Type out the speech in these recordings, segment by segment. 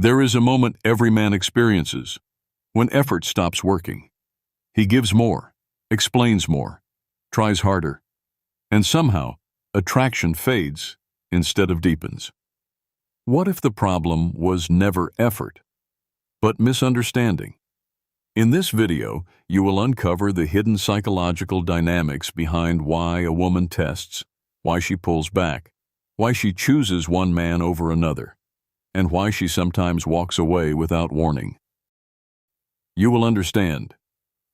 There is a moment every man experiences when effort stops working. He gives more, explains more, tries harder, and somehow attraction fades instead of deepens. What if the problem was never effort, but misunderstanding? In this video, you will uncover the hidden psychological dynamics behind why a woman tests, why she pulls back, why she chooses one man over another, and why she sometimes walks away without warning. You will understand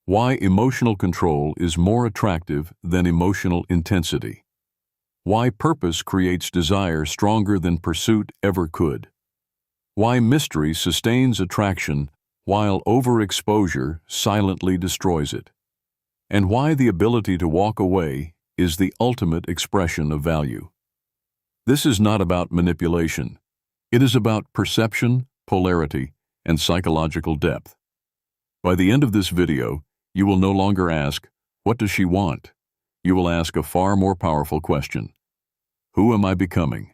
why emotional control is more attractive than emotional intensity, why purpose creates desire stronger than pursuit ever could, why mystery sustains attraction while overexposure silently destroys it, and why the ability to walk away is the ultimate expression of value. This is not about manipulation. It is about perception, polarity, and psychological depth. By the end of this video, you will no longer ask, "What does she want?" You will ask a far more powerful question. Who am I becoming?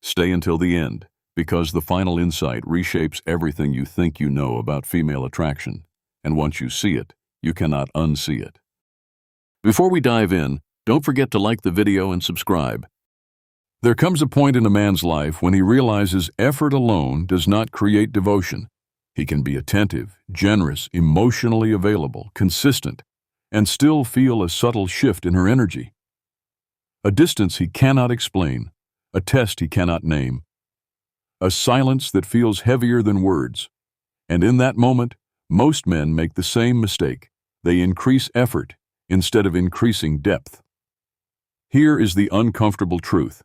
Stay until the end, because the final insight reshapes everything you think you know about female attraction, and once you see it, you cannot unsee it. Before we dive in, don't forget to like the video and subscribe. There comes a point in a man's life when he realizes effort alone does not create devotion. He can be attentive, generous, emotionally available, consistent, and still feel a subtle shift in her energy. A distance he cannot explain, a test he cannot name, a silence that feels heavier than words. And in that moment, most men make the same mistake. They increase effort instead of increasing depth. Here is the uncomfortable truth.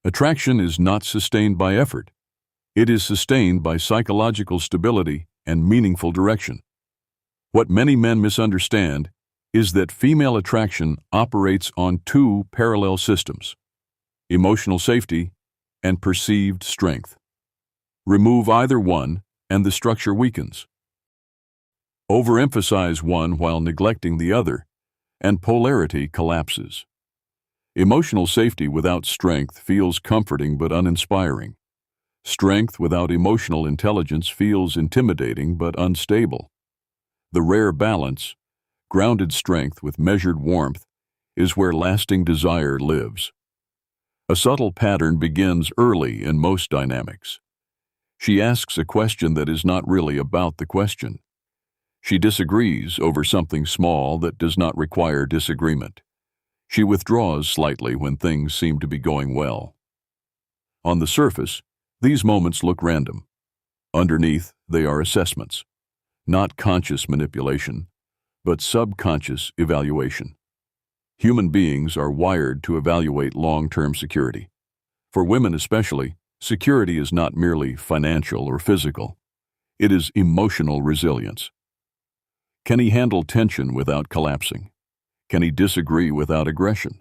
Attraction is not sustained by effort. It is sustained by psychological stability and meaningful direction. What many men misunderstand is that female attraction operates on two parallel systems: emotional safety and perceived strength. Remove either one, and the structure weakens. Overemphasize one while neglecting the other, and polarity collapses. Emotional safety without strength feels comforting but uninspiring. Strength without emotional intelligence feels intimidating but unstable. The rare balance, grounded strength with measured warmth, is where lasting desire lives. A subtle pattern begins early in most dynamics. She asks a question that is not really about the question. She disagrees over something small that does not require disagreement. She withdraws slightly when things seem to be going well. On the surface, these moments look random. Underneath, they are assessments, not conscious manipulation, but subconscious evaluation. Human beings are wired to evaluate long-term security. For women especially, security is not merely financial or physical. It is emotional resilience. Can he handle tension without collapsing? Can he disagree without aggression?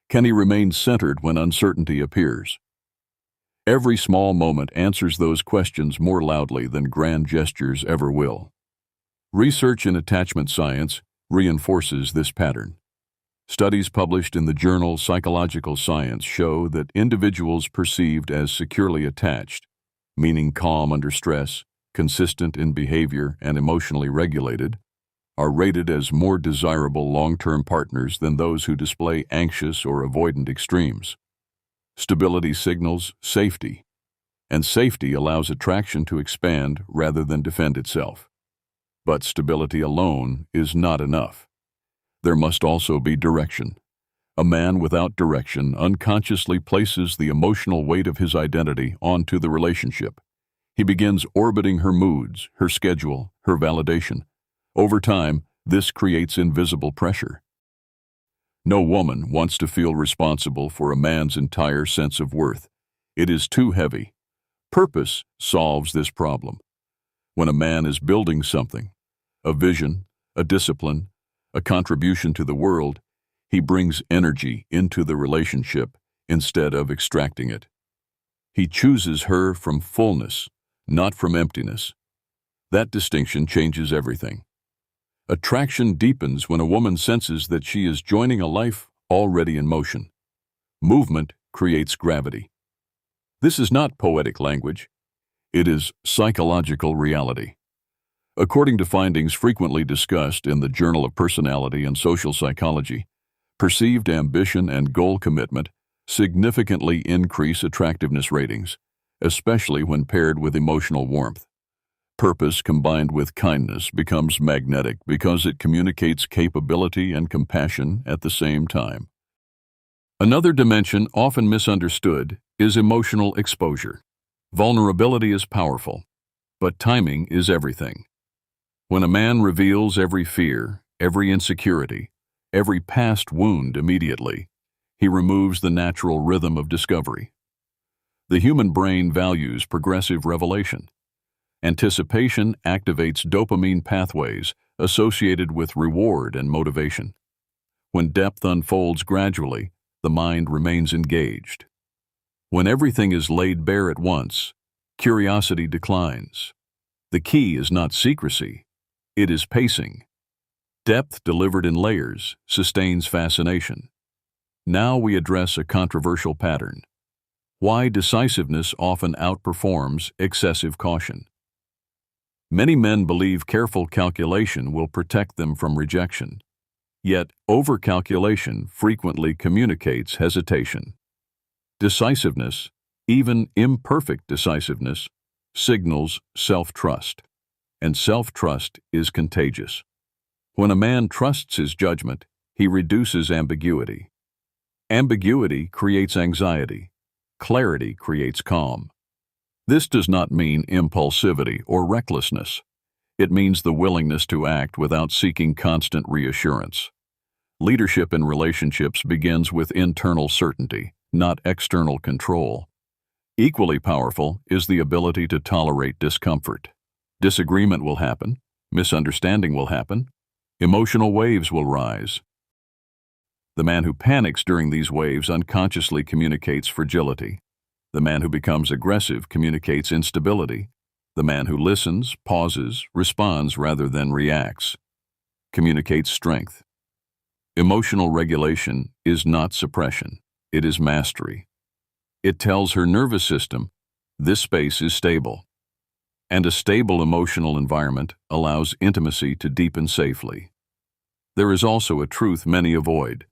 Can he remain centered when uncertainty appears? Every small moment answers those questions more loudly than grand gestures ever will. Research in attachment science reinforces this pattern. Studies published in the journal Psychological Science show that individuals perceived as securely attached, meaning calm under stress, consistent in behavior, and emotionally regulated, are rated as more desirable long-term partners than those who display anxious or avoidant extremes. Stability signals safety, and safety allows attraction to expand rather than defend itself. But stability alone is not enough. There must also be direction. A man without direction unconsciously places the emotional weight of his identity onto the relationship. He begins orbiting her moods, her schedule, her validation. Over time, this creates invisible pressure. No woman wants to feel responsible for a man's entire sense of worth. It is too heavy. Purpose solves this problem. When a man is building something, a vision, a discipline, a contribution to the world, he brings energy into the relationship instead of extracting it. He chooses her from fullness, not from emptiness. That distinction changes everything. Attraction deepens when a woman senses that she is joining a life already in motion. Movement creates gravity. This is not poetic language. It is psychological reality. According to findings frequently discussed in the Journal of Personality and Social Psychology, perceived ambition and goal commitment significantly increase attractiveness ratings, especially when paired with emotional warmth. Purpose combined with kindness becomes magnetic because it communicates capability and compassion at the same time. Another dimension often misunderstood is emotional exposure. Vulnerability is powerful, but timing is everything. When a man reveals every fear, every insecurity, every past wound immediately, he removes the natural rhythm of discovery. The human brain values progressive revelation. Anticipation activates dopamine pathways associated with reward and motivation. When depth unfolds gradually, the mind remains engaged. When everything is laid bare at once, curiosity declines. The key is not secrecy, it is pacing. Depth delivered in layers sustains fascination. Now we address a controversial pattern. Why decisiveness often outperforms excessive caution. Many men believe careful calculation will protect them from rejection. Yet, overcalculation frequently communicates hesitation. Decisiveness, even imperfect decisiveness, signals self-trust, and self-trust is contagious. When a man trusts his judgment, he reduces ambiguity. Ambiguity creates anxiety. Clarity creates calm. This does not mean impulsivity or recklessness. It means the willingness to act without seeking constant reassurance. Leadership in relationships begins with internal certainty, not external control. Equally powerful is the ability to tolerate discomfort. Disagreement will happen, misunderstanding will happen, emotional waves will rise. The man who panics during these waves unconsciously communicates fragility. The man who becomes aggressive communicates instability. The man who listens, pauses, responds rather than reacts, communicates strength. Emotional regulation is not suppression, it is mastery. It tells her nervous system, this space is stable. And a stable emotional environment allows intimacy to deepen safely. There is also a truth many avoid,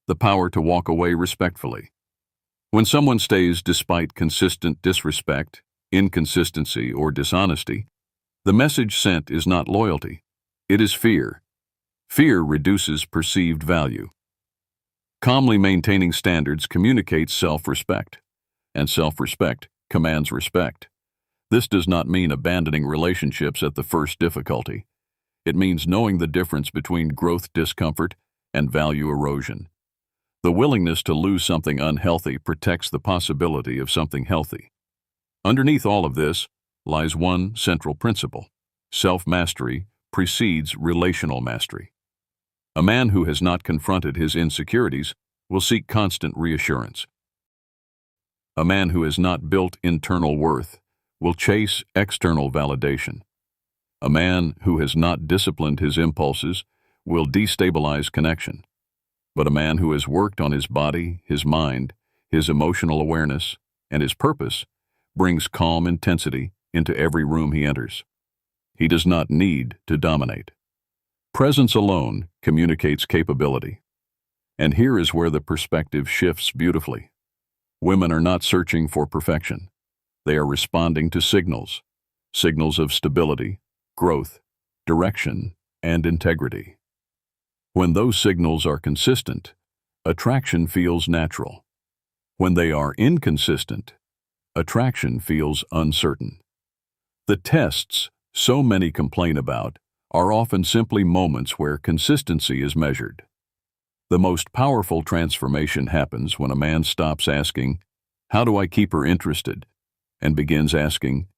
the power to walk away respectfully. When someone stays despite consistent disrespect, inconsistency, or dishonesty, the message sent is not loyalty, it is fear. Fear reduces perceived value. Calmly maintaining standards communicates self-respect, and self-respect commands respect. This does not mean abandoning relationships at the first difficulty. It means knowing the difference between growth discomfort and value erosion. The willingness to lose something unhealthy protects the possibility of something healthy. Underneath all of this lies one central principle: self-mastery precedes relational mastery. A man who has not confronted his insecurities will seek constant reassurance. A man who has not built internal worth will chase external validation. A man who has not disciplined his impulses will destabilize connection. But a man who has worked on his body, his mind, his emotional awareness, and his purpose brings calm intensity into every room he enters. He does not need to dominate. Presence alone communicates capability. And here is where the perspective shifts beautifully. Women are not searching for perfection. They are responding to signals of stability, growth, direction, and integrity. When those signals are consistent, attraction feels natural. When they are inconsistent, attraction feels uncertain. The tests so many complain about are often simply moments where consistency is measured. The most powerful transformation happens when a man stops asking, "How do I keep her interested?" and begins asking,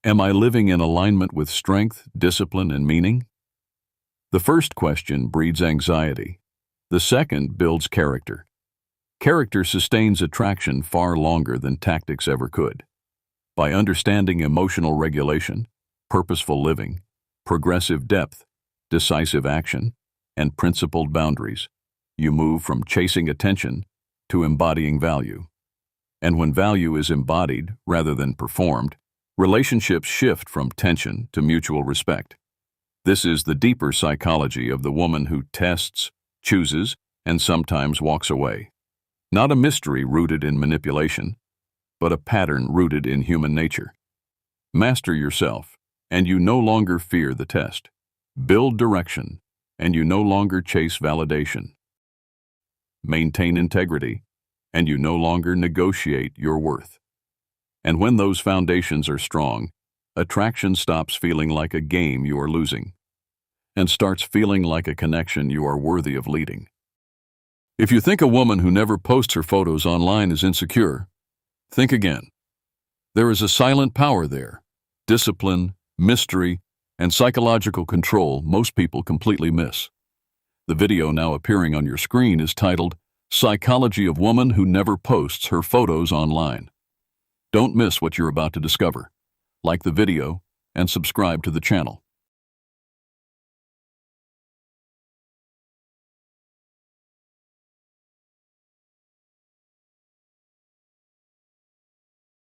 "Am I living in alignment with strength, discipline, and meaning?" The first question breeds anxiety. The second builds character. Character sustains attraction far longer than tactics ever could. By understanding emotional regulation, purposeful living, progressive depth, decisive action, and principled boundaries, you move from chasing attention to embodying value. And when value is embodied rather than performed, Relationships shift from tension to mutual respect. This is the deeper psychology of the woman who tests, chooses, and sometimes walks away. Not a mystery rooted in manipulation, but a pattern rooted in human nature. Master yourself, and you no longer fear the test. Build direction, and you no longer chase validation. Maintain integrity, and you no longer negotiate your worth. And when those foundations are strong, attraction stops feeling like a game you are losing, and starts feeling like a connection you are worthy of leading. If you think a woman who never posts her photos online is insecure, think again. There is a silent power there, discipline, mystery, and psychological control most people completely miss. The video now appearing on your screen is titled Psychology of Woman Who Never Posts Her Photos Online. Don't miss what you're about to discover. Like the video and subscribe to the channel.